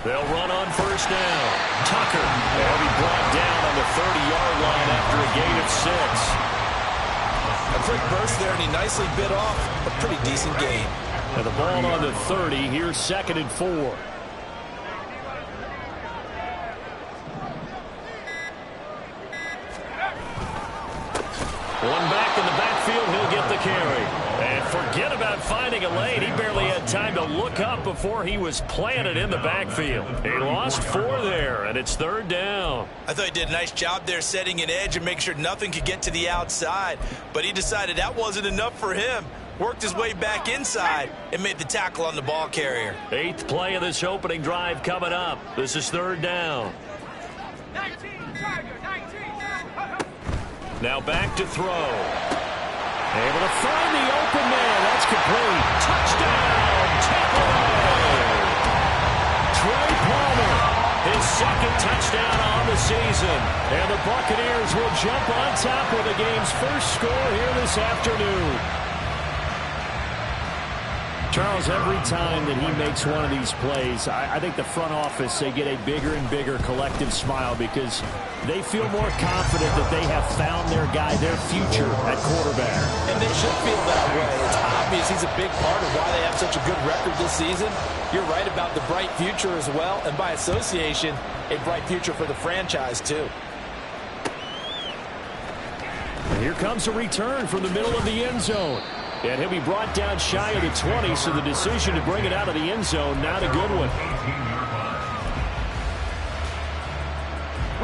They'll run on first down. Tucker will be brought down on the 30-yard line after a gain of 6. A quick burst there, and he nicely bit off a pretty decent gain. And the ball on the 30. Here's 2nd and 4. One back in the backfield. He'll get the carry. And forget about finding a lane. He barely had time to look up before he was planted in the backfield. He lost 4 there, and it's 3rd down. I thought he did a nice job there setting an edge and making sure nothing could get to the outside. But he decided that wasn't enough for him. Worked his way back inside and made the tackle on the ball carrier. 8th play of this opening drive coming up. This is 3rd down. 19, Tiger, 19. Now back to throw. Able to find the open man. That's complete. Touchdown, Tampa Bay. Trey Palmer, his 2nd touchdown on the season. And the Buccaneers will jump on top of the game's first score here this afternoon. Charles, every time that he makes one of these plays, I think the front office, they get a bigger and bigger collective smile because they feel more confident that they have found their guy, their future at quarterback. And they should feel that way. It's obvious he's a big part of why they have such a good record this season. You're right about the bright future as well, and by association, a bright future for the franchise too. And here comes a return from the middle of the end zone. And he'll be brought down shy of the 20, so the decision to bring it out of the end zone, not a good one.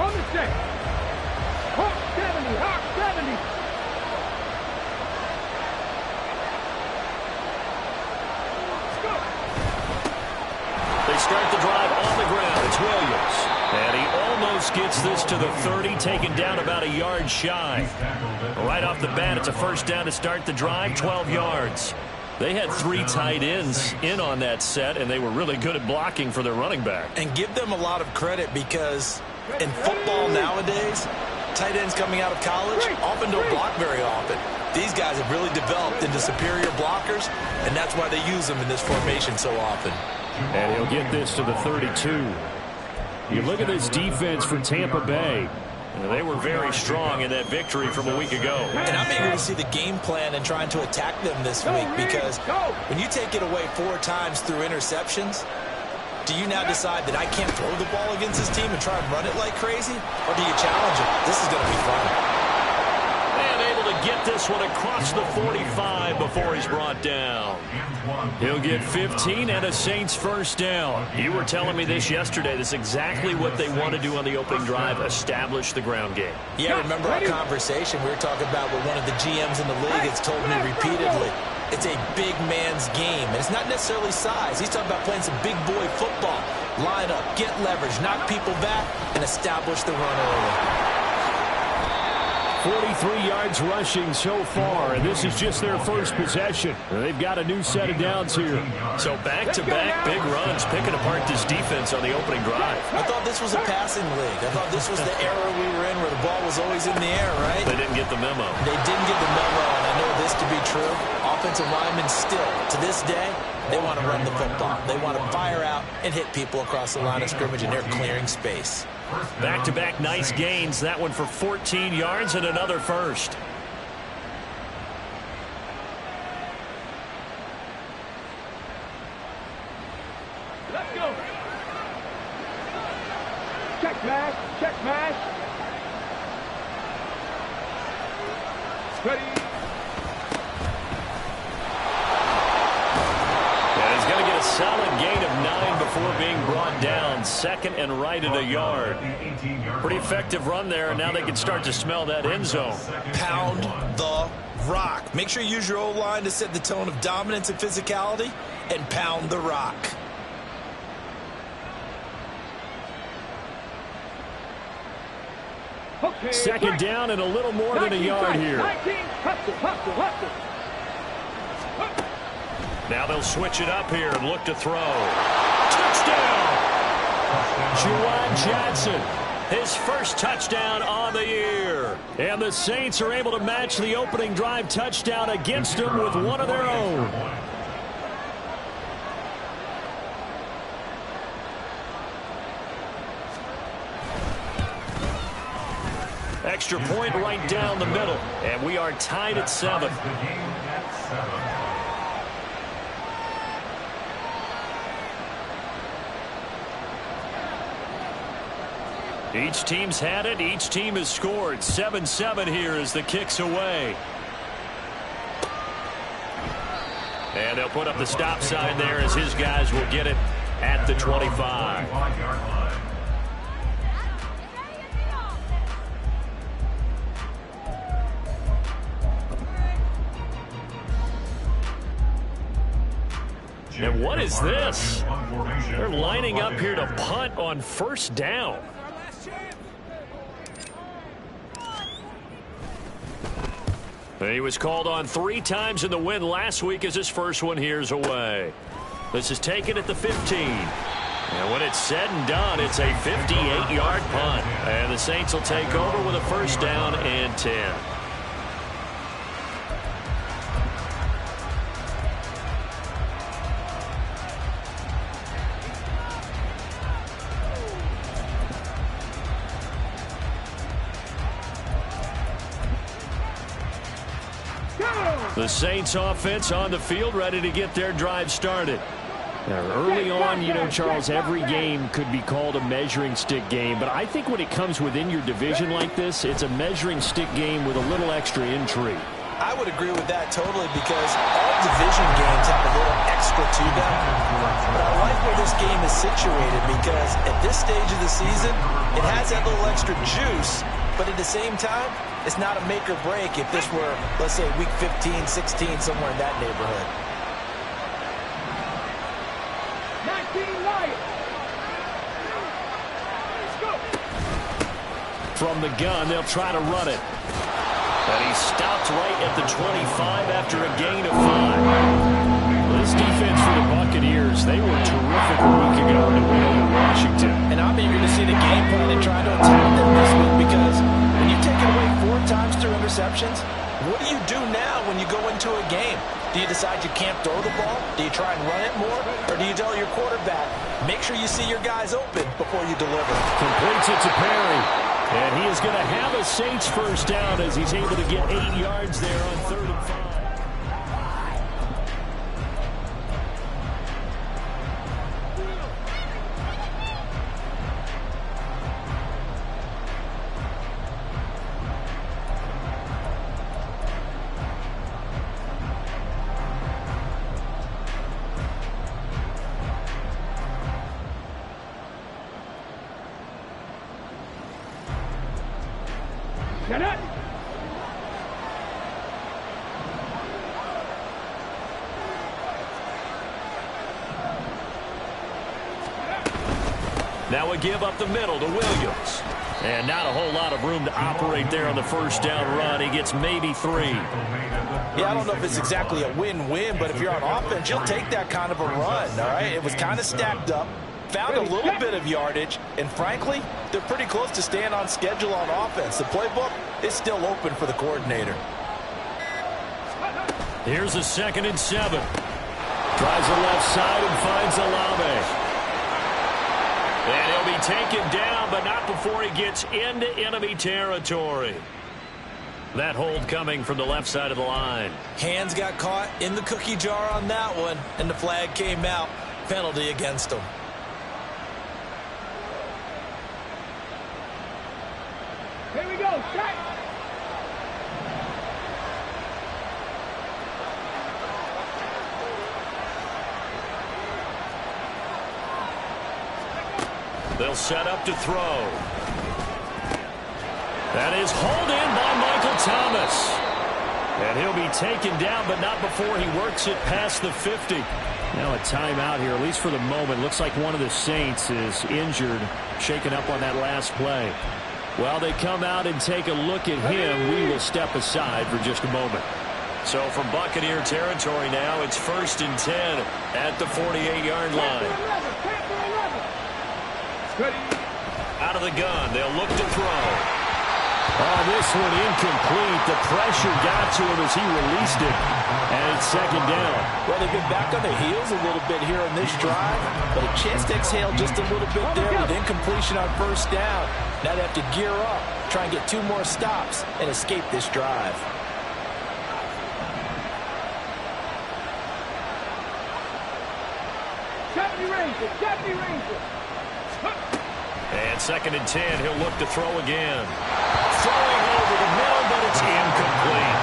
On the set. Hawk 70, Hawk 70. Let's go. They start the drive on the ground. It's Williams. And he almost gets this to the 30, taken down about a yard shy. Right off the bat, it's a first down to start the drive, 12 yards. They had 3 tight ends in on that set, and they were really good at blocking for their running back. And give them a lot of credit because in football nowadays, tight ends coming out of college often don't block very often. These guys have really developed into superior blockers, and that's why they use them in this formation so often. And he'll get this to the 32. You look at this defense for Tampa Bay. They were very strong in that victory from a week ago. And I'm eager to see the game plan and trying to attack them this week because when you take it away 4 times through interceptions, do you now decide that I can't throw the ball against this team and try and run it like crazy? Or do you challenge it? This is going to be fun. And able to get this one across the 45 before he's brought down. He'll get 15 and a Saints first down. You were telling me this yesterday. This is exactly what they want to do on the opening drive, establish the ground game. Yeah, remember our conversation we were talking about what one of the GMs in the league has told me repeatedly. It's a big man's game, and it's not necessarily size. He's talking about playing some big boy football. Line up, get leverage, knock people back, and establish the run early. 43 yards rushing so far, and this is just their first possession. They've got a new set of downs here. So back-to-back big runs, picking apart this defense on the opening drive. I thought this was a passing league. I thought this was the era we were in where the ball was always in the air, right? They didn't get the memo. They didn't get the memo, and I know this to be true. Offensive linemen still, to this day, they want to run the football. They want to fire out and hit people across the line of scrimmage, and they're clearing space. Back-to-back nice gains. That one for 14 yards and another first. Let's go. Check mash. Check mash. Ready. And he's going to get a solid gain of 9 before being brought down. 2nd and right at a yard. Pretty effective run there, and now they can start to smell that end zone. Pound the rock. Make sure you use your O-line to set the tone of dominance and physicality, and pound the rock. Okay, 2nd down and a little more than a yard here. 19, hustle. Now they'll switch it up here and look to throw. Touchdown! Juwan Johnson, his first touchdown on the year. And the Saints are able to match the opening drive touchdown against them with one of their own. extra point right down the middle. And we are tied at 7. Each team's had it. Each team has scored. 7-7 here as the kick's away. And they'll put up the stop sign there as his guys will get it at the 25. And what is this? They're lining up here to punt on first down. He was called on 3 times in the win last week as his first one here's away. This is taken at the 15. And when it's said and done, it's a 58-yard punt. And the Saints will take over with a first down and 10. The Saints offense on the field, ready to get their drive started. Now, early on, you know, Charles, every game could be called a measuring stick game. But I think when it comes within your division like this, it's a measuring stick game with a little extra intrigue. I would agree with that totally because all division games have a little extra to them. But I like where this game is situated because at this stage of the season, it has that little extra juice. But at the same time, it's not a make or break if this were, let's say, week 15, 16, somewhere in that neighborhood. 19 Lions. Let's go. From the gun, they'll try to run it. And he stopped right at the 25 after a gain of 5. This defense for the Buccaneers, they were terrific a week ago in the win over Washington. And I'm eager to see the game plan and try to attack them this week because when you take it away 4 times through interceptions, what do you do now when you go into a game? Do you decide you can't throw the ball? Do you try and run it more? Or do you tell your quarterback, make sure you see your guys open before you deliver? Completes it to Perry. And he is going to have a Saints first down as he's able to get 8 yards there on 3rd and 5. Get it. Now a give up the middle to Williams. And not a whole lot of room to operate there on the first down run. He gets maybe 3. Yeah, I don't know if it's exactly a win-win, but if you're on offense, you'll take that kind of a run, all right? It was kind of stacked up, found a little bit of yardage, and frankly, they're pretty close to staying on schedule on offense. The playbook is still open for the coordinator. Here's a 2nd and 7. Tries the left side and finds Olave. And he'll be taken down, but not before he gets into enemy territory. That hold coming from the left side of the line. Hands got caught in the cookie jar on that one, and the flag came out. Penalty against him. Here we go. Set. They'll set up to throw. That is hauled in by Michael Thomas. And he'll be taken down, but not before he works it past the 50. Now a timeout here, at least for the moment. Looks like one of the Saints is injured, shaken up on that last play. While they come out and take a look at him, we will step aside for just a moment. So from Buccaneer territory now, it's 1st and 10 at the 48-yard line. Out of the gun, they'll look to throw. Oh, this one incomplete. The pressure got to him as he released it. And it's second down. Well, they've been back on their heels a little bit here on this drive, but a chance to exhale just a little bit there with incompletion on first down. Now they have to gear up, try and get 2 more stops, and escape this drive. Deputy Ranger. And second and 10, he'll look to throw again. Throwing over the middle, but it's incomplete.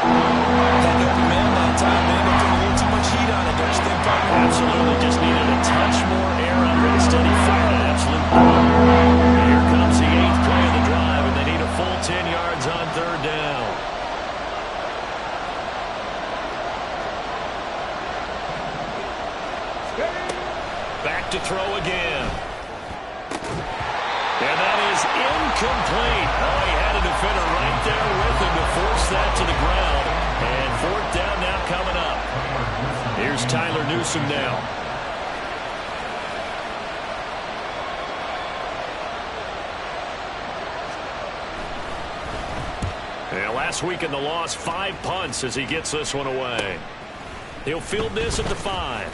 That open man that time, man, they put a little too much heat on it, don't you think, partner? Absolutely, just needed a touch more air under it. Instead, he fired an absolute bomb. Here comes the 8th play of the drive, and they need a full 10 yards on third down. Back to throw again. And that is incomplete. Oh, he had a defender right there with him to force that to the ground. And fourth down now coming up. Here's Tyler Newsome now. Yeah, last week in the loss, 5 punts as he gets this one away. He'll field this at the 5.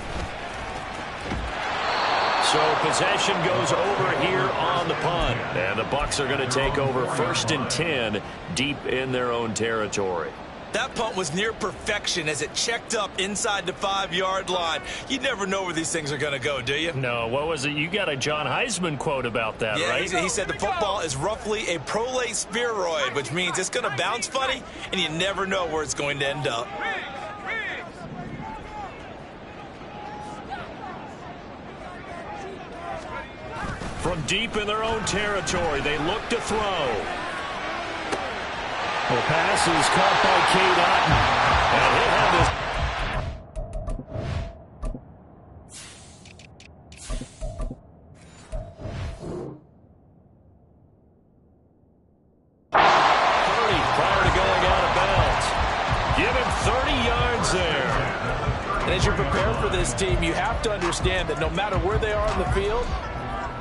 So possession goes over here on the punt. And the Bucs are going to take over 1st and 10 deep in their own territory. That punt was near perfection as it checked up inside the 5-yard line. You never know where these things are going to go, do you? No, what was it? You got a John Heisman quote about that, yeah, right? He said the football is roughly a prolate spheroid, which means it's going to bounce funny, and you never know where it's going to end up. From deep in their own territory, they look to throw. The pass is caught by Cade Otton. And he'll have this. 30 prior to going out of bounds. Give him 30 yards there. And as you prepare for this team, you have to understand that no matter where they are on the field,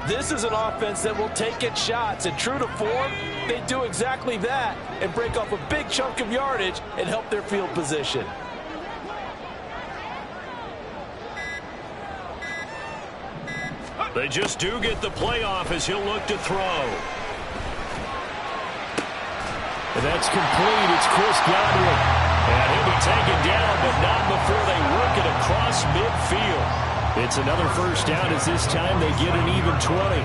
this is an offense that will take its shots, and true to form, they do exactly that and break off a big chunk of yardage and help their field position. They just do get the playoff as he'll look to throw. And that's complete. It's Chris Godwin. And he'll be taken down, but not before they work it across midfield. It's another first down as this time they get an even 20.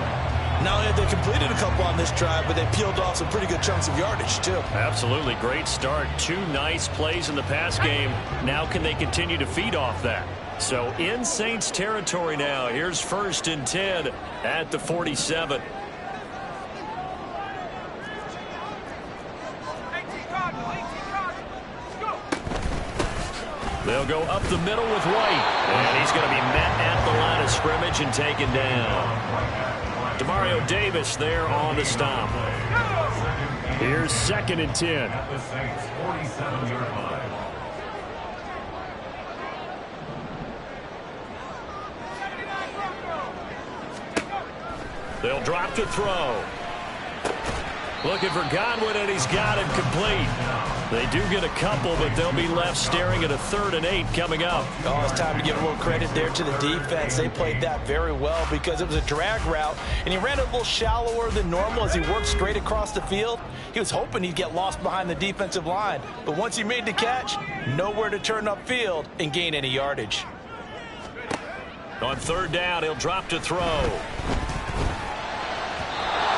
Not only have they completed a couple on this drive, but they peeled off some pretty good chunks of yardage, too. Absolutely. Great start. 2 nice plays in the pass game. Now can they continue to feed off that? So in Saints territory now. Here's 1st and 10 at the 47. They'll go up the middle with White. And he's going to be met at the line of scrimmage and taken down. Demario Davis there on the stop. Here's 2nd and 10. At the Saints 47-yard line. They'll drop to throw. Looking for Godwin, and he's got him complete. They do get a couple, but they'll be left staring at a 3rd and 8 coming up. Oh, it's time to give a little credit there to the defense. They played that very well because it was a drag route, and he ran it a little shallower than normal as he worked straight across the field. He was hoping he'd get lost behind the defensive line, but once he made the catch, nowhere to turn upfield and gain any yardage. On 3rd down, he'll drop to throw.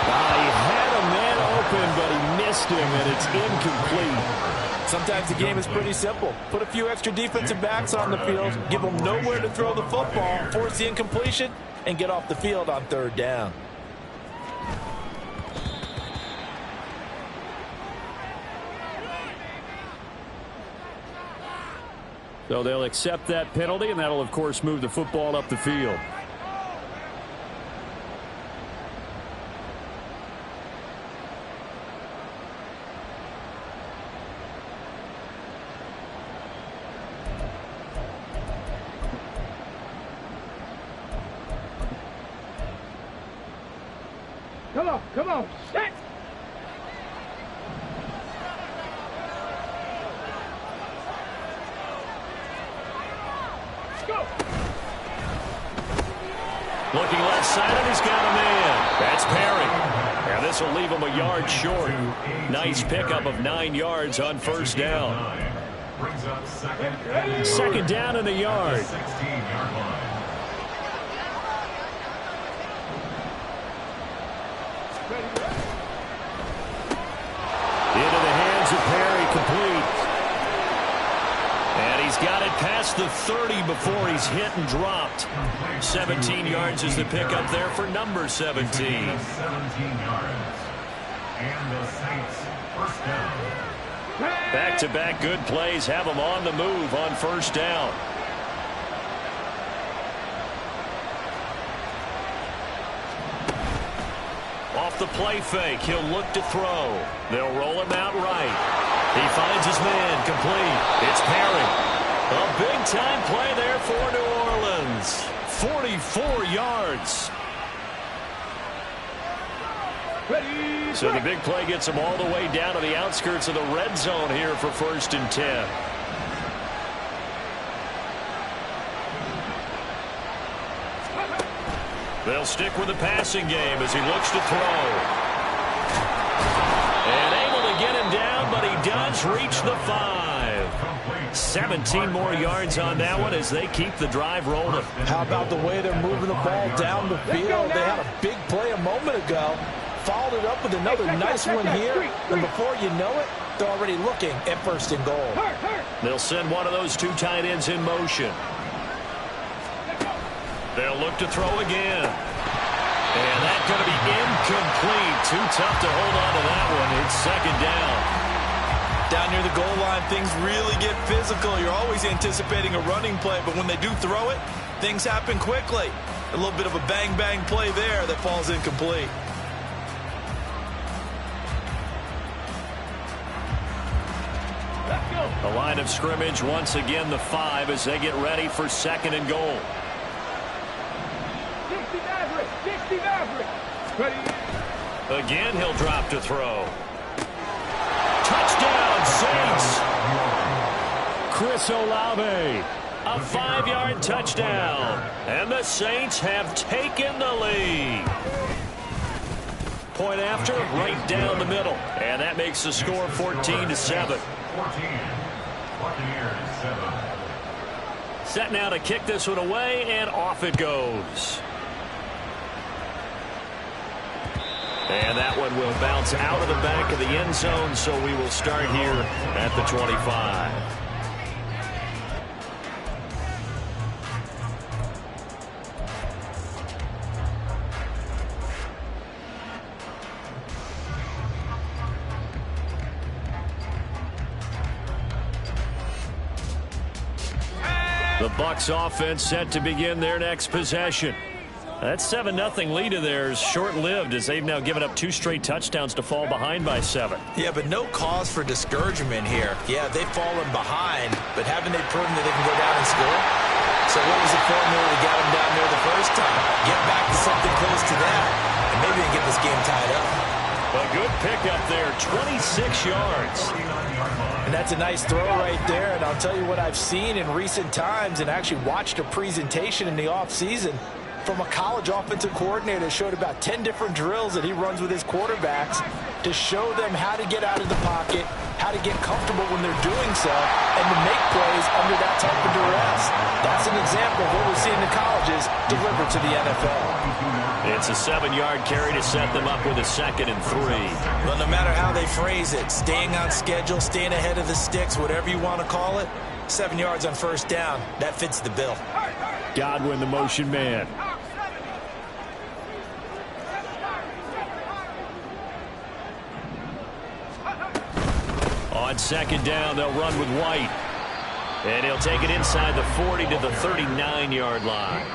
He had a man open, but he missed him, and it's incomplete. Sometimes the game is pretty simple. Put a few extra defensive backs on the field, give them nowhere to throw the football, force the incompletion, and get off the field on 3rd down. So they'll accept that penalty, and that'll, of course, move the football up the field. Come on, set. Looking left side, and he's got a man. That's Perry. And this will leave him a yard short. Nice pickup of 9 yards on first down. Second down in the yard. Into the hands of Perry, complete. And he's got it past the 30 before he's hit and dropped. 17 yards is the pickup there for number 17. 17 yards. And the Saints first down. Back-to-back good plays have him on the move on first down. Off the play fake, he'll look to throw. They'll roll him out right. He finds his man, complete. It's Perry. A big-time play there for New Orleans. 44 yards. So the big play gets him all the way down to the outskirts of the red zone here for 1st and 10. They'll stick with the passing game as he looks to throw. And able to get him down, but he does reach the 5. 17 more yards on that one as they keep the drive rolling. How about the way they're moving the ball down the field? They had a big play a moment ago. Followed it up with another nice one here. And before you know it, they're already looking at 1st and goal. They'll send one of those 2 tight ends in motion. They'll look to throw again. And that's going to be incomplete. Too tough to hold on to that one. It's 2nd down. Down near the goal line, things really get physical. You're always anticipating a running play, but when they do throw it, things happen quickly. A little bit of a bang-bang play there that falls incomplete. The line of scrimmage once again the 5 as they get ready for 2nd and goal. 60 Maverick, 60 Maverick. Ready. Again he'll drop to throw. Touchdown Saints. Chris Olave. A 5-yard touchdown. And the Saints have taken the lead. Point after, right down the middle. And that makes the score 14-7. Set now to kick this one away, and off it goes. And that one will bounce out of the back of the end zone, so we will start here at the 25. The Bucs offense set to begin their next possession. That 7-0 lead of theirs short-lived as they've now given up 2 straight touchdowns to fall behind by 7. Yeah, but no cause for discouragement here. Yeah, they've fallen behind, but haven't they proven that they can go down and score? So what was the formula that got them down there the first time? Get back to something close to that, and maybe they can get this game tied up. A good pickup there, 26 yards. And that's a nice throw right there. And I'll tell you what I've seen in recent times and actually watched a presentation in the offseason from a college offensive coordinator that showed about 10 different drills that he runs with his quarterbacks to show them how to get out of the pocket, how to get comfortable when they're doing so, and to make plays under that type of duress. That's an example of what we're seeing in colleges delivered to the NFL. It's a 7-yard carry to set them up with a 2nd and 3. Well, no matter how they phrase it, staying on schedule, staying ahead of the sticks, whatever you want to call it, 7 yards on first down, that fits the bill. Godwin, the motion man. On 2nd down, they'll run with White. And he'll take it inside the 40 to the 39-yard line.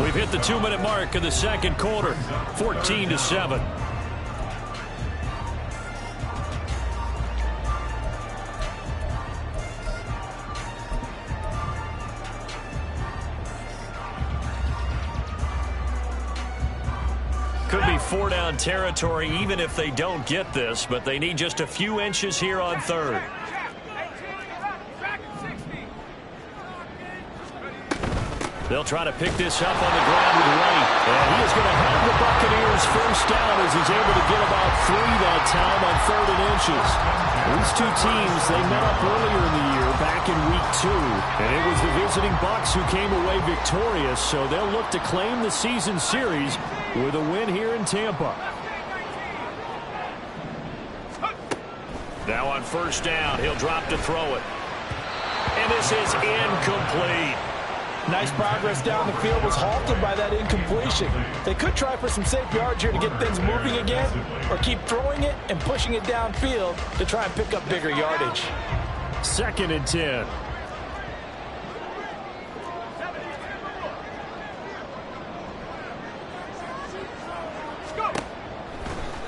We've hit the 2-minute mark of the 2nd quarter, 14-7. Could be 4-down territory even if they don't get this, but they need just a few inches here on 3rd. They'll try to pick this up on the ground with White. And he is going to have the Buccaneers first down as he's able to get about 3 that time on 3rd and inches. These two teams, they met up earlier in the year back in week 2. And it was the visiting Bucs who came away victorious. So they'll look to claim the season series with a win here in Tampa. Now on first down, he'll drop to throw it. And this is incomplete. Nice progress down the field was halted by that incompletion. They could try for some safe yards here to get things moving again, or keep throwing it and pushing it downfield to try and pick up bigger yardage. 2nd and 10.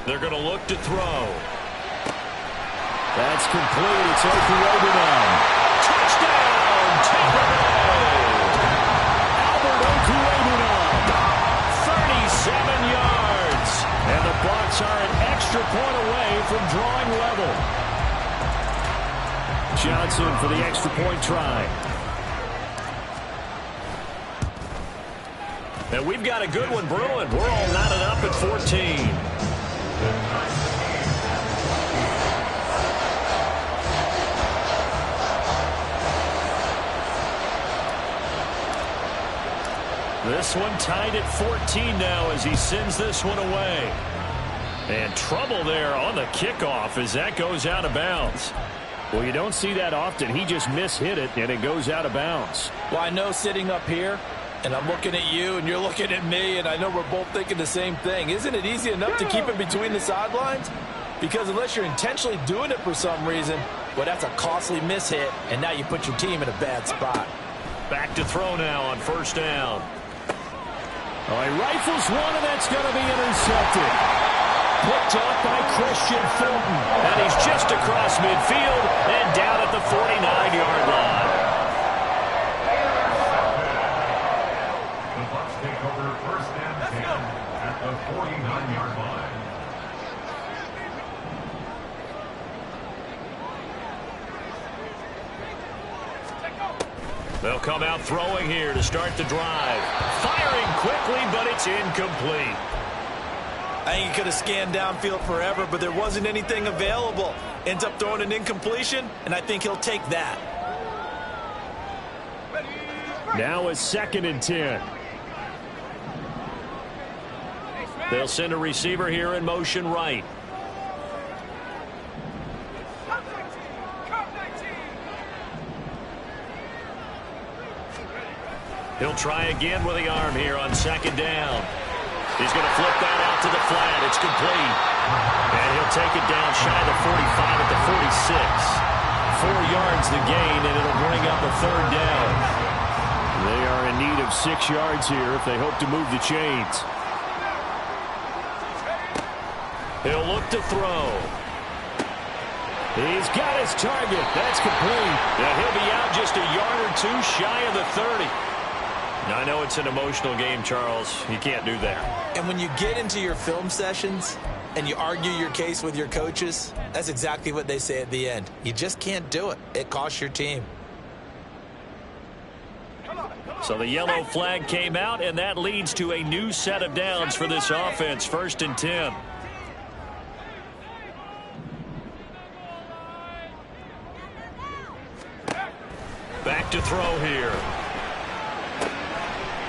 They're going to look to throw. That's complete. It's Okuegbunam. Touchdown, Tampa Bay! Albert Okuegbunam, 37 yards. And the Bucs are an extra point away from drawing level. Johnson for the extra point try. And we've got a good one brewing. We're all knotted up at 14. This one tied at 14 now as he sends this one away. And trouble there on the kickoff as that goes out of bounds. Well, you don't see that often. He just mishit it, and it goes out of bounds. Well, I know sitting up here, and I'm looking at you, and you're looking at me, and I know we're both thinking the same thing. Isn't it easy enough to keep it between the sidelines? Because unless you're intentionally doing it for some reason, well, that's a costly mishit, and now you put your team in a bad spot. Back to throw now on first down. Oh, he rifles one, and that's going to be intercepted. Picked off by Christian Fulton. And he's just across midfield and down at the 49-yard line. The Bucs take over 1st and 10 at the 49-yard line. They'll come out throwing here to start the drive. Firing quickly, but it's incomplete. I think he could have scanned downfield forever, but there wasn't anything available. Ends up throwing an incompletion, and I think he'll take that. Now it's 2nd and 10. They'll send a receiver here in motion right. He'll try again with the arm here on 2nd down. He's going to flip that out to the flat. It's complete. And he'll take it down shy of the 45 at the 46. 4 yards the gain, and it'll bring up a 3rd down. They are in need of 6 yards here if they hope to move the chains. He'll look to throw. He's got his target. That's complete. And he'll be out just a yard or 2 shy of the 30. Now, I know it's an emotional game, Charles. You can't do that. And when you get into your film sessions and you argue your case with your coaches, that's exactly what they say at the end. You just can't do it. It costs your team. So the yellow flag came out, and that leads to a new set of downs for this offense. 1st and 10. Back to throw here.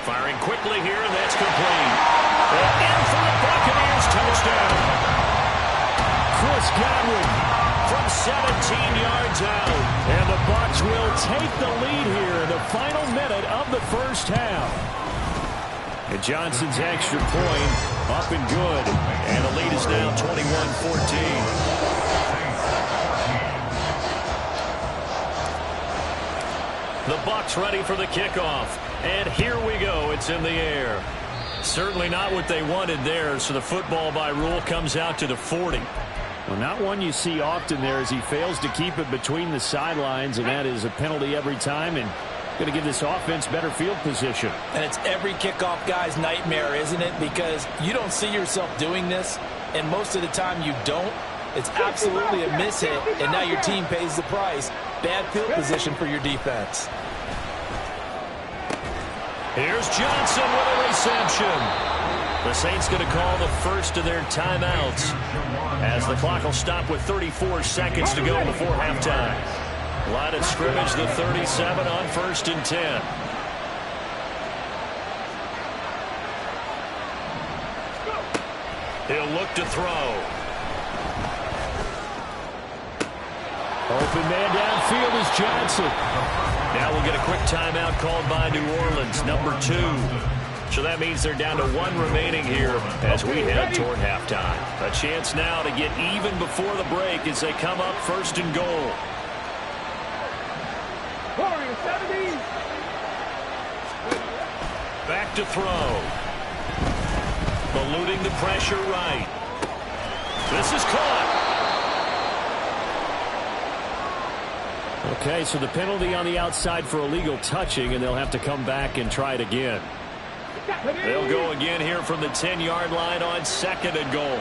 Firing quickly here, and that's complete. And in for the Buccaneers touchdown. Chris Godwin from 17 yards out. And the Bucs will take the lead here in the final minute of the first half. And Johnson's extra point up and good. And the lead is now 21-14. The Bucs ready for the kickoff. And here we go. It's in the air. Certainly not what they wanted there, so the football by rule comes out to the 40. Well, not one you see often there as he fails to keep it between the sidelines, and that is a penalty every time and going to give this offense better field position. And it's every kickoff guy's nightmare, isn't it? Because you don't see yourself doing this, and most of the time you don't. It's absolutely a mishit, and now your team pays the price. Bad field position for your defense. Here's Johnson with a reception. The Saints going to call the first of their timeouts as the clock will stop with 34 seconds to go before halftime. Line of scrimmage, the 37 on 1st and 10. He'll look to throw. Open man downfield is Johnson. Now we'll get a quick timeout called by New Orleans, number 2. So that means they're down to 1 remaining here as we head toward halftime. A chance now to get even before the break as they come up 1st and goal. Back to throw. Eluding the pressure right. This is caught. Okay, so the penalty on the outside for illegal touching, and they'll have to come back and try it again. They'll go again here from the 10-yard line on 2nd and goal.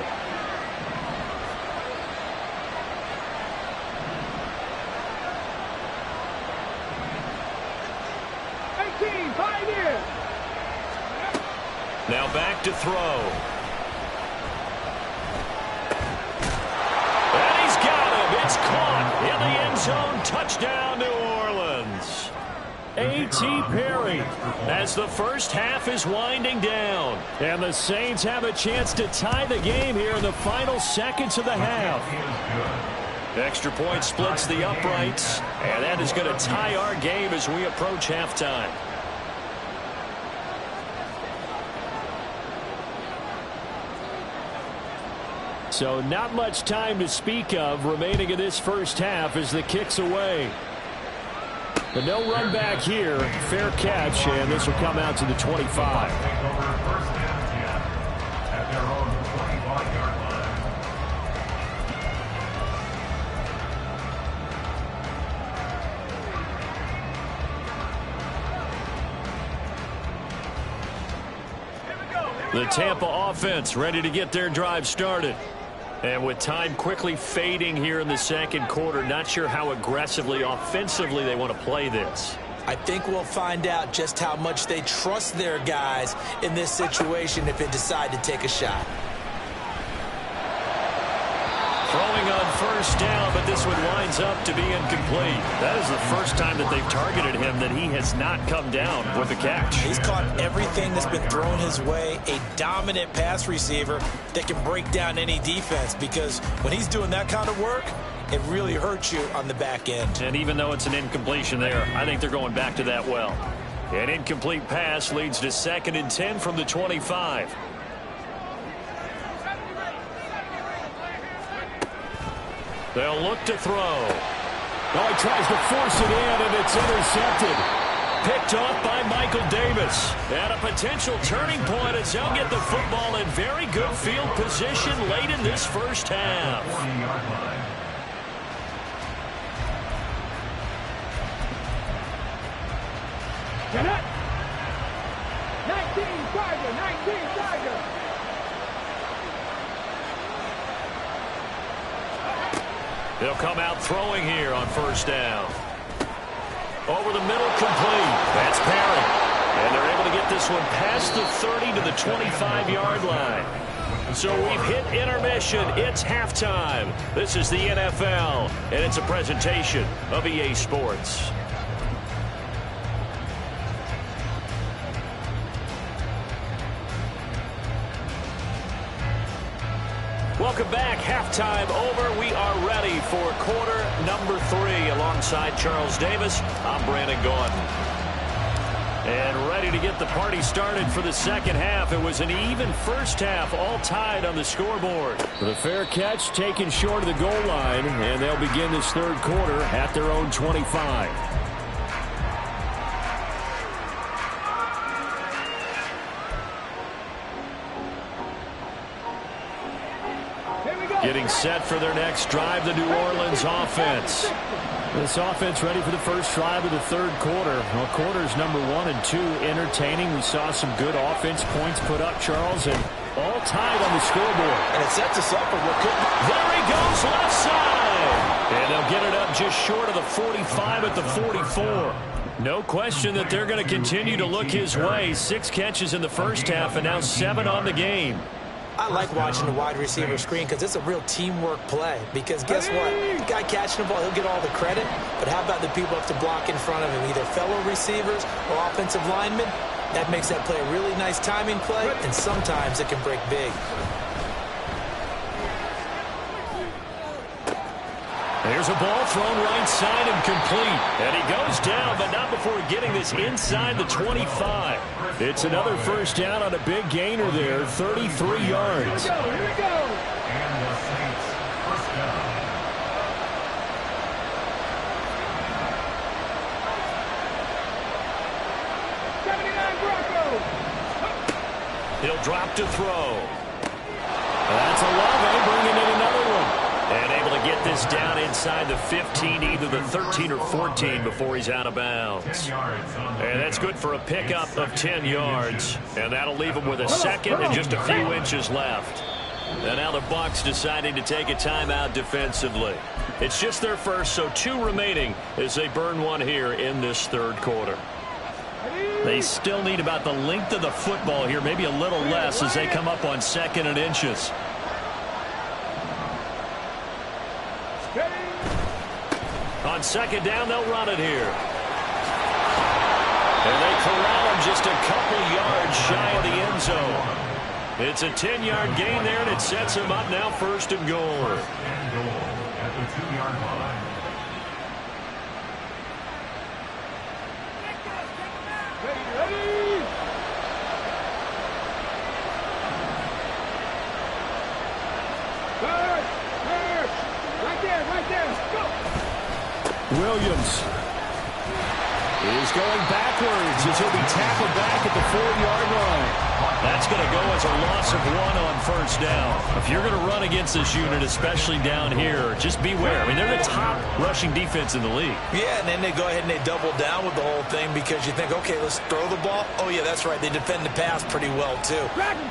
Now back to throw. And he's got him. It's caught in the end zone. Touchdown, New Orleans. A.T. Perry as the first half is winding down. And the Saints have a chance to tie the game here in the final seconds of the half. Extra point splits the uprights. And that is going to tie our game as we approach halftime. So not much time to speak of remaining in this first half as the kick's away. But no run back here. Fair catch, and this will come out to the 25. The Tampa offense ready to get their drive started. And with time quickly fading here in the second quarter, not sure how aggressively, offensively they want to play this. I think we'll find out just how much they trust their guys in this situation if they decide to take a shot. Throwing on first down, but this one winds up to be incomplete. That is the first time that they've targeted him that he has not come down with a catch. He's caught everything that's been thrown his way. A dominant pass receiver that can break down any defense, because when he's doing that kind of work, it really hurts you on the back end. And even though it's an incompletion there, I think they're going back to that well. An incomplete pass leads to 2nd and 10 from the 25. They'll look to throw. Oh, he tries to force it in, and it's intercepted. Picked off by Michael Davis. And a potential turning point as he'll get the football in very good field position late in this first half. Get it! 19 Tiger! They'll come out throwing here on first down. Over the middle, complete. That's Perry. And they're able to get this one past the 30 to the 25-yard line. So we've hit intermission. It's halftime. This is the NFL, and it's a presentation of EA Sports. Welcome back. Halftime over. We are ready for quarter number 3. Alongside Charles Davis, I'm Brandon Gaudin. And ready to get the party started for the second half. It was an even first half, all tied on the scoreboard. The fair catch taken short of the goal line, and they'll begin this third quarter at their own 25. Getting set for their next drive, the New Orleans offense. This offense ready for the first drive of the third quarter. Well, quarters number 1 and 2 entertaining. We saw some good offense points put up, Charles, and all tied on the scoreboard. And it sets us up for what could be. There he goes, left side. And they'll get it up just short of the 45 at the 44. No question that they're going to continue to look his way. 6 catches in the first half and now 7 on the game. I like watching the wide receiver screen because it's a real teamwork play. Because guess what? The guy catching the ball, he'll get all the credit. But how about the people up to block in front of him, either fellow receivers or offensive linemen? That makes that play a really nice timing play, and sometimes it can break big. There's a ball thrown right side and complete. And he goes down, but not before getting this inside the 25. It's another first down on a big gainer there, 33 yards. Here we go. And the Saints first down. He'll drop to throw. That's Olave bringing in another one. And able to get this down inside the 15, either the 13 or 14 before he's out of bounds. And that's good for a pickup of 10 yards. And that'll leave him with a second and just a few inches left. And now the Bucs deciding to take a timeout defensively. It's just their first, so 2 remaining as they burn one here in this third quarter. They still need about the length of the football here, maybe a little less as they come up on 2nd and inches. On 2nd down, they'll run it here. And they corral him just a couple yards shy of the end zone. It's a 10-yard gain there, and it sets him up now 1st and goal. First and goal at the 2-yard line. Ready? Right there. Go. Williams is going backwards as he'll be tackled back at the 4-yard line. That's going to go as a loss of 1 on 1st down. If you're going to run against this unit, especially down here, just beware. I mean, they're the top rushing defense in the league. Yeah, and then they go ahead and they double down with the whole thing because you think, okay, let's throw the ball. Oh, yeah, that's right. They defend the pass pretty well, too.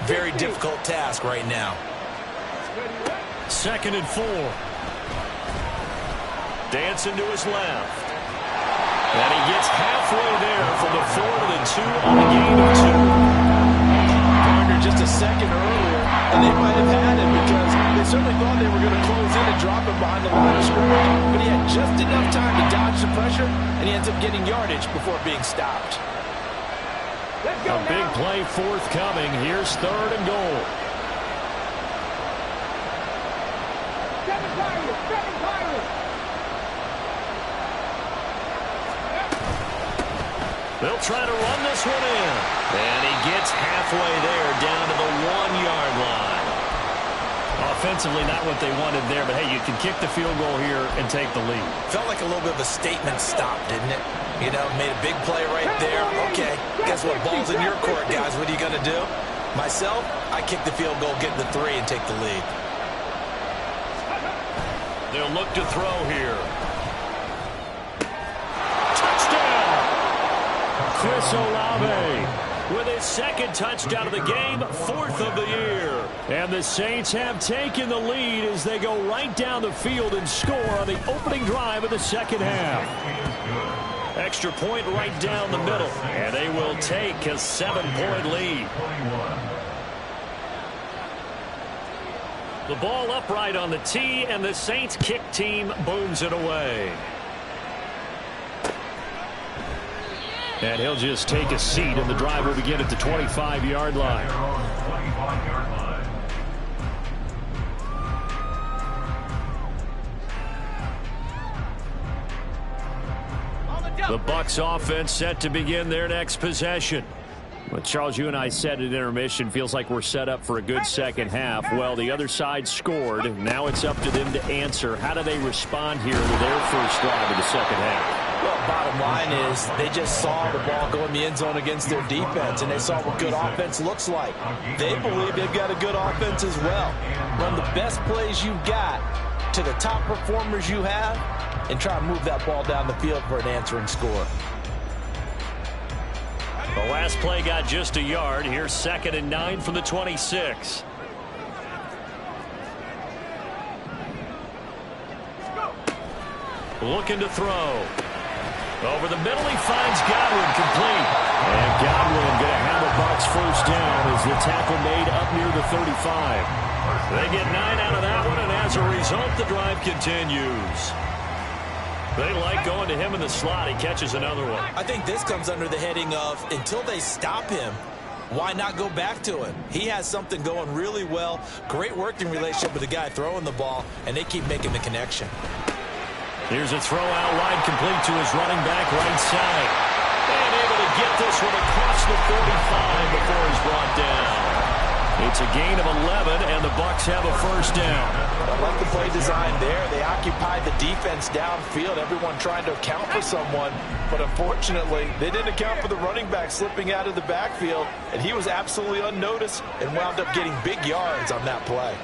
Very difficult task right now. 2nd and 4. Dancing to his left. And he gets halfway there from the 4 to the 2 on the gain of 2. Gardner just a second earlier, and they might have had him because they certainly thought they were going to close in and drop him behind the line of scrimmage, but he had just enough time to dodge the pressure, and he ends up getting yardage before being stopped. A big play forthcoming. Here's 3rd and goal. They'll try to run this one in. And he gets halfway there down to the 1-yard line. Offensively, not what they wanted there, but hey, you can kick the field goal here and take the lead. Felt like a little bit of a statement stop, didn't it? You know, made a big play right there. Okay, guess what? Ball's in your court, guys. What are you going to do? Myself, I kick the field goal, get the 3, and take the lead. They'll look to throw here. Chris Olave with his 2nd touchdown of the game, 4th of the year. And the Saints have taken the lead as they go right down the field and score on the opening drive of the 2nd half. Extra point right down the middle, and they will take a 7-point lead. The ball upright on the tee, and the Saints kick team booms it away. And he'll just take a seat, and the drive will begin at the 25-yard line. The Bucs offense set to begin their next possession. Well, Charles, you and I said at intermission, feels like we're set up for a good second half. Well, the other side scored. Now it's up to them to answer. How do they respond here with their first drive of the second half? Well, bottom line is they just saw the ball go in the end zone against their defense, and they saw what good offense looks like. They believe they've got a good offense as well. Run the best plays you've got to the top performers you have, and try and move that ball down the field for an answering score. The last play got just a yard. Here's 2nd and 9 from the 26. Looking to throw. Over the middle, he finds Godwin, complete. And Godwin going to have a Bucs first down as the tackle made up near the 35. They get 9 out of that one, and as a result, the drive continues. They like going to him in the slot. He catches another one. I think this comes under the heading of until they stop him, why not go back to him? He has something going really well. Great working relationship with the guy throwing the ball, and they keep making the connection. Here's a throw out wide, complete to his running back right side. And able to get this one across the 45 before he's brought down. It's a gain of 11, and the Bucs have a first down. I like the play design there. They occupied the defense downfield, everyone trying to account for someone. But unfortunately, they didn't account for the running back slipping out of the backfield, and he was absolutely unnoticed and wound up getting big yards on that play.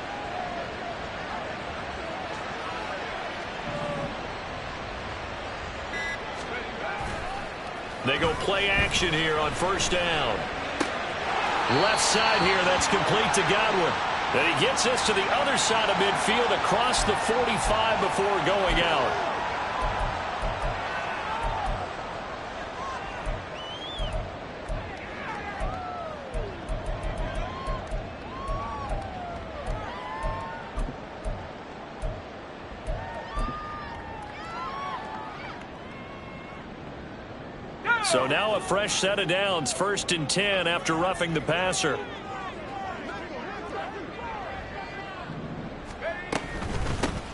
They go play action here on first down. Left side here, that's complete to Godwin. And he gets this to the other side of midfield across the 45 before going out. So now a fresh set of downs, 1st and 10 after roughing the passer.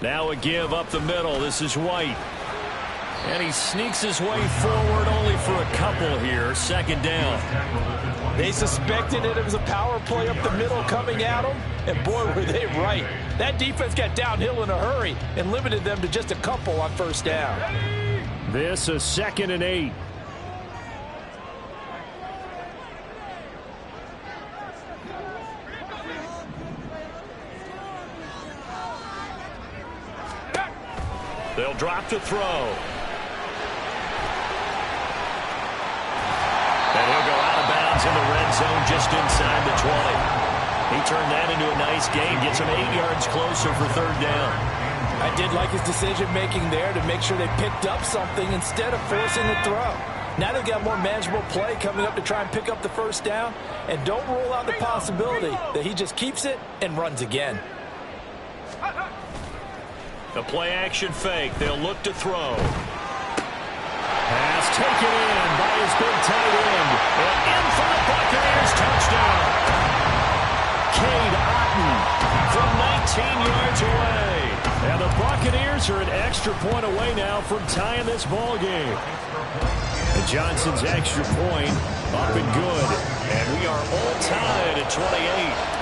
Now a give up the middle. This is White. And he sneaks his way forward only for a couple here. 2nd down. They suspected it was a power play up the middle coming at them, and boy, were they right. That defense got downhill in a hurry and limited them to just a couple on first down. This a 2nd and 8. They'll drop to throw. And he'll go out of bounds in the red zone just inside the 20. He turned that into a nice gain. Gets him 8 yards closer for 3rd down. I did like his decision-making there to make sure they picked up something instead of forcing the throw. Now they've got more manageable play coming up to try and pick up the first down. And don't rule out the possibility that he just keeps it and runs again. The play-action fake. They'll look to throw. Pass taken in by his big tight end. And in for the Buccaneers. Touchdown. Cade Otton from 19 yards away. And the Buccaneers are an extra point away now from tying this ball game. And Johnson's extra point up and good. And we are all tied at 28.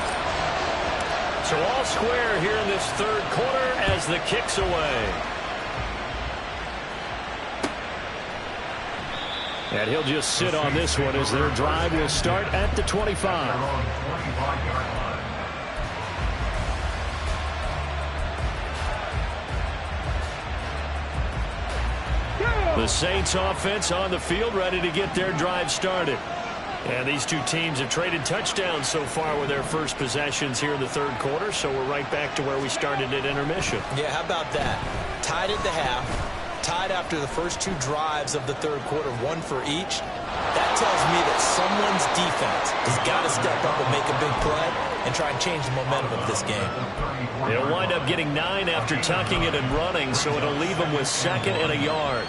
So all square here in this 3rd quarter as the kick's away. And he'll just sit on this one as their drive will start at the 25. The Saints offense on the field ready to get their drive started. And these two teams have traded touchdowns so far with their first possessions here in the 3rd quarter, so we're right back to where we started at intermission. Yeah, how about that? Tied at the half, tied after the first 2 drives of the 3rd quarter, 1 for each. That tells me that someone's defense has got to step up and make a big play and try and change the momentum of this game. They'll wind up getting 9 after tucking it and running, so it'll leave them with 2nd and a yard.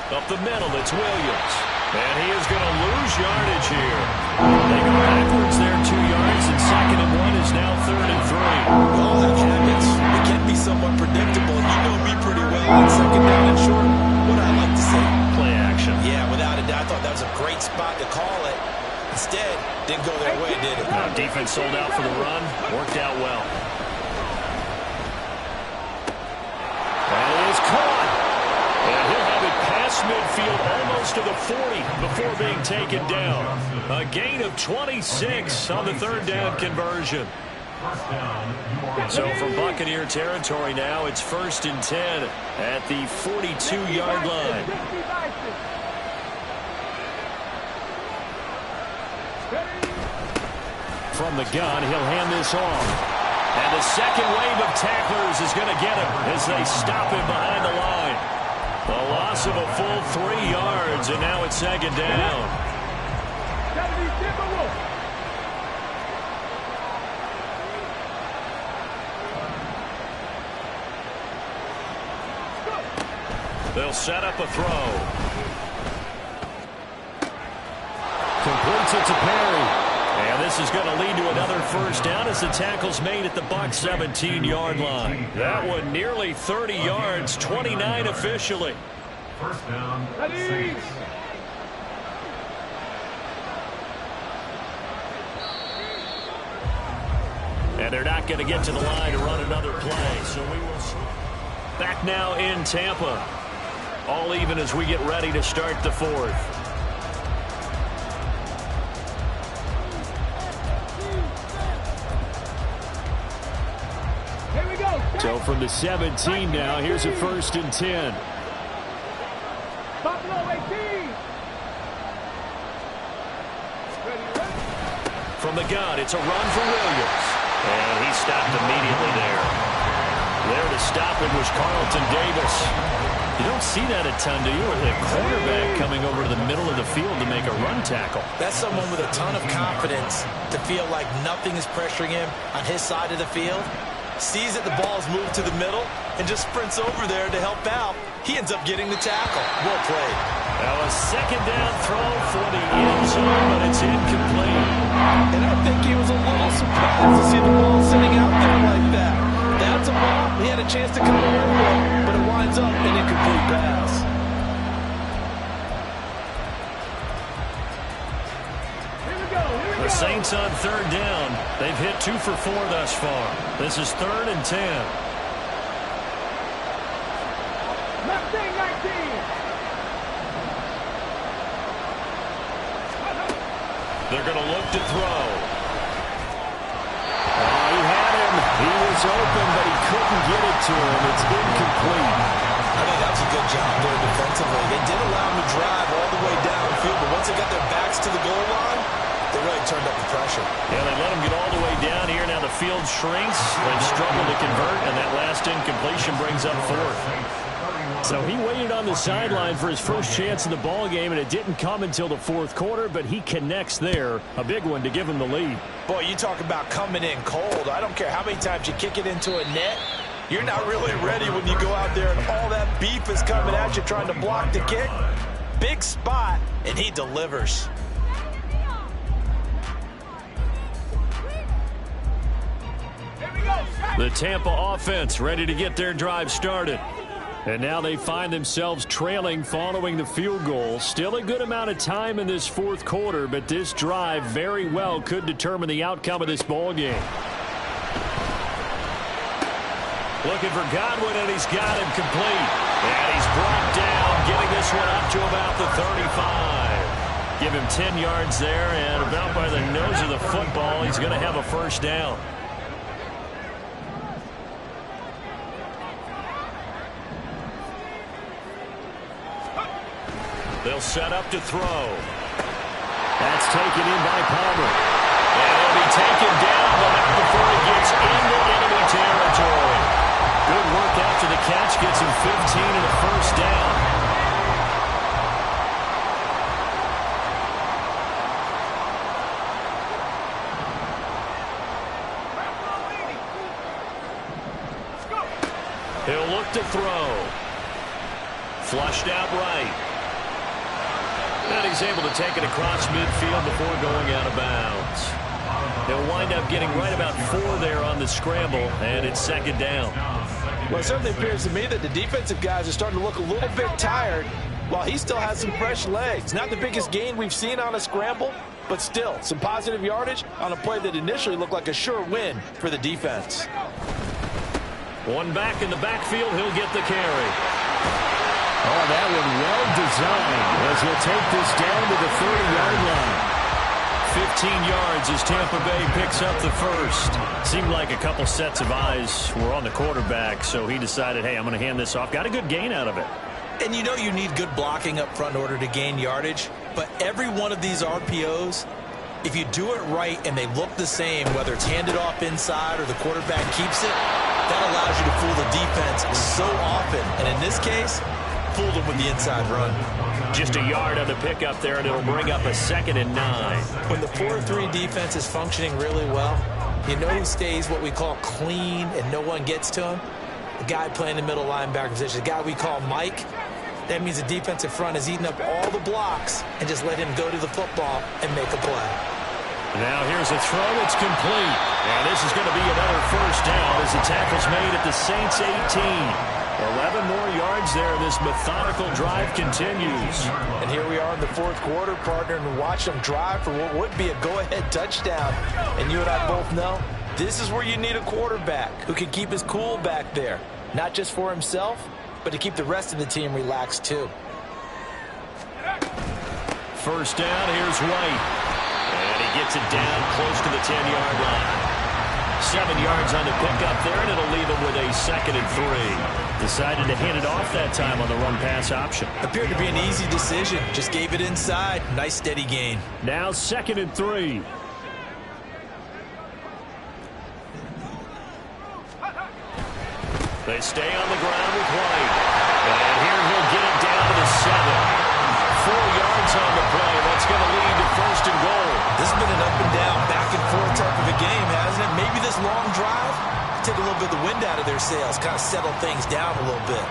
Up the middle, it's Williams. And he is going to lose yardage here. They go backwards there 2 yards, and 2nd and 1 is now 3rd and 3. We all have habits. It can be somewhat predictable. You know me pretty well on 2nd down and short. What I like to say? Play action. Yeah, without a doubt. I thought that was a great spot to call it. Instead, didn't go their way, did it? Now defense sold out for the run. Worked out well. And it is caught. And he'll have it past midfield almost to the 40 before being taken down. A gain of 26 on the 3rd down conversion. So from Buccaneer territory now, it's 1st and 10 at the 42-yard line. from the gun. He'll hand this off. And the second wave of tacklers is going to get him as they stop him behind the line. A loss of a full 3 yards, and now it's second down. They'll set up a throw. Completes it to Perry. And this is going to lead to another first down as the tackle's made at the Bucs 17-yard line. That one nearly 30 yards, 29 officially. First down, Saints. And they're not going to get to the line to run another play. So we will back now in Tampa. All even as we get ready to start the fourth. So from the 17 now, here's a 1st and 10. Buffalo 18. From the gun, it's a run for Williams. And he stopped immediately there. There to stop it was Carlton Davis. You don't see that a ton, do you? Or the quarterback coming over to the middle of the field to make a run tackle. That's someone with a ton of confidence to feel like nothing is pressuring him on his side of the field. Sees that the ball's moved to the middle and just sprints over there to help out. He ends up getting the tackle. Well played. Now a second down throw for the end zone, but it's incomplete. And I think he was a little surprised to see the ball sitting out there like that. That's a ball he had a chance to come away with, but it winds up an incomplete pass. The Saints on third down. They've hit 2 for 4 thus far. This is 3rd and 10. They're going to look to throw. He had him. He was open, but he couldn't get it to him. It's incomplete. I think that was a good job there defensively. They did allow him to drive all the way downfield, but once they got their backs to the goal line, they really turned up the pressure. Yeah, they let him get all the way down here. Now the field shrinks. They've struggled to convert, and that last incompletion brings up 4th. So he waited on the sideline for his first chance in the ball game, and it didn't come until the 4th quarter, but he connects there. A big one to give him the lead. Boy, you talk about coming in cold. I don't care how many times you kick it into a net. You're not really ready when you go out there and all that beef is coming at you trying to block the kick. Big spot, and he delivers. The Tampa offense ready to get their drive started. And now they find themselves trailing following the field goal. Still a good amount of time in this 4th quarter, but this drive very well could determine the outcome of this ball game. Looking for Godwin, and he's got him complete. And he's brought down, getting this one up to about the 35. Give him 10 yards there, and about by the nose of the football, he's going to have a first down. They'll set up to throw. That's taken in by Palmer. And he'll be taken down, but not before he gets into enemy territory. Good work after the catch. Gets him 15 and a first down. He'll look to throw. Flushed out right. And he's able to take it across midfield before going out of bounds. He'll wind up getting right about 4 there on the scramble, and it's second down. Well, it certainly appears to me that the defensive guys are starting to look a little bit tired while he still has some fresh legs. Not the biggest gain we've seen on a scramble, but still some positive yardage on a play that initially looked like a sure win for the defense. One back in the backfield, he'll get the carry. Oh, that one well designed as he'll take this down to the 30-yard line. 15 yards as Tampa Bay picks up the first. Seemed like a couple sets of eyes were on the quarterback, so he decided, hey, I'm going to hand this off. Got a good gain out of it. And you know you need good blocking up front in order to gain yardage, but every one of these RPOs If you do it right and they look the same, whether it's handed off inside or the quarterback keeps it, that allows you to fool the defense so often. And in this case, fooled them with the inside run. Just a yard on the pickup there, and it'll bring up a 2nd and 9. When the 4-3 defense is functioning really well, you know who stays what we call clean and no one gets to him? The guy playing the middle linebacker position, the guy we call Mike. That means the defensive front is eating up all the blocks and just let him go to the football and make a play. Now here's a throw. It's complete. And this is going to be another first down as the tackle's made at the Saints 18. 11 more yards there. This methodical drive continues. And here we are in the fourth quarter, partner, and watch them drive for what would be a go-ahead touchdown. And you and I both know this is where you need a quarterback who can keep his cool back there. Not just for himself, but to keep the rest of the team relaxed too. First down, here's White. And he gets it down close to the 10-yard line. 7 yards on the pickup there, and it'll leave him with a 2nd and 3. Decided to hand it off that time on the run-pass option. Appeared to be an easy decision. Just gave it inside. Nice steady gain. Now 2nd and 3. They stay on the ground with White. And here he'll get it down to the 7. 4 yards on the play. That's going to lead to 1st and goal. This has been an up and down, back and forth type of a game, hasn't it? Maybe this long drive take a little bit of the wind out of their sails, kind of settle things down a little bit.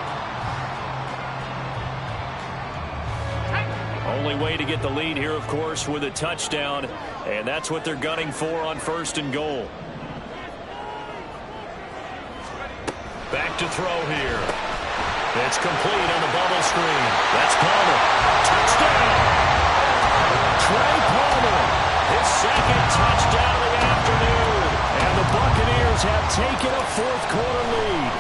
Only way to get the lead here, of course, with a touchdown. And that's what they're gunning for on 1st and goal. Back to throw here. It's complete on the bubble screen. That's Palmer. Touchdown! Trey Palmer, his 2nd touchdown of the afternoon. And the Buccaneers have taken a fourth-quarter lead.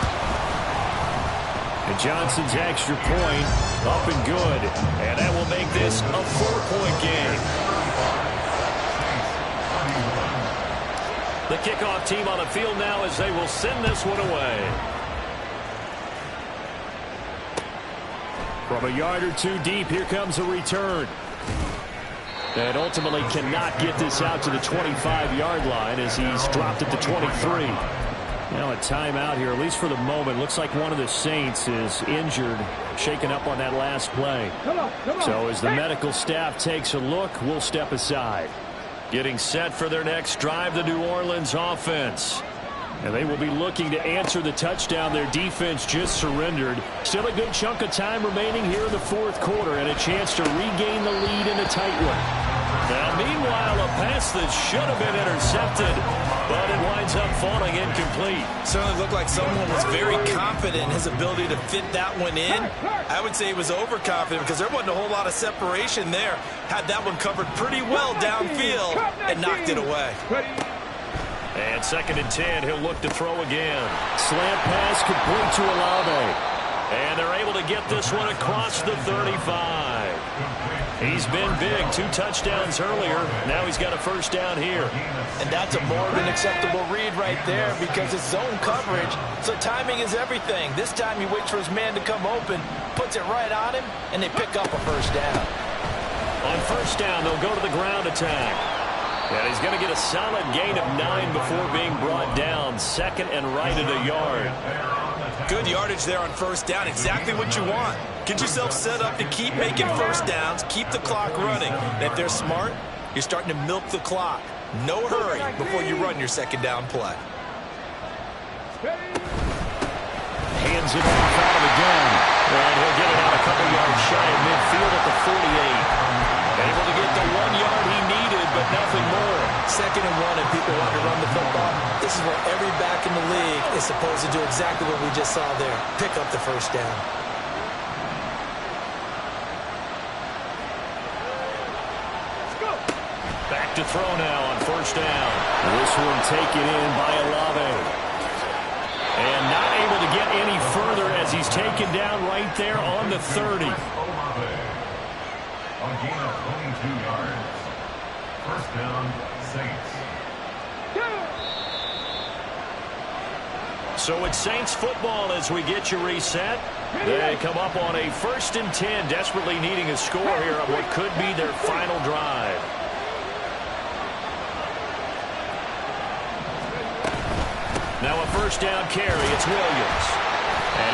And Johnson's extra point up and good. And that will make this a 4-point game. The kickoff team on the field now as they will send this one away. From a yard or two deep, here comes a return. And ultimately cannot get this out to the 25-yard line as he's dropped at the 23. Now a timeout here, at least for the moment. Looks like one of the Saints is injured, shaken up on that last play. So as the medical staff takes a look, we'll step aside. Getting set for their next drive, the New Orleans offense. And they will be looking to answer the touchdown their defense just surrendered. Still a good chunk of time remaining here in the fourth quarter and a chance to regain the lead in a tight one. Now, meanwhile, a pass that should have been intercepted, but it winds up falling incomplete. Certainly looked like someone was very confident in his ability to fit that one in. I would say he was overconfident because there wasn't a whole lot of separation there. Had that one covered pretty well downfield and knocked it away. And 2nd and 10, he'll look to throw again. Slant pass complete to Olave. And they're able to get this one across the 35. He's been big, 2 touchdowns earlier. Now he's got a first down here. And that's a more than acceptable read right there because it's zone coverage, so timing is everything. This time he waits for his man to come open, puts it right on him, and they pick up a first down. On first down, they'll go to the ground attack. And he's going to get a solid gain of 9 before being brought down. 2nd and right at a yard. Good yardage there on first down. Exactly what you want. Get yourself set up to keep making first downs, keep the clock running. And if they're smart, you're starting to milk the clock. No hurry before you run your 2nd down play. Hands it off out of the gun. And he'll get it out a couple yards shy of midfield at the 48. Able to get the 1 yard he needed, but nothing more. 2nd and 1, and people want to run the football. This is where every back in the league is supposed to do exactly what we just saw there. Pick up the first down. Back to throw now on first down. This one taken in by Olave. And not able to get any further as he's taken down right there on the 30. A gain of 22 yards. First down, Saints. So it's Saints football as we get you reset. They come up on a 1st and 10, desperately needing a score here on what could be their final drive. first down carry. It's Williams.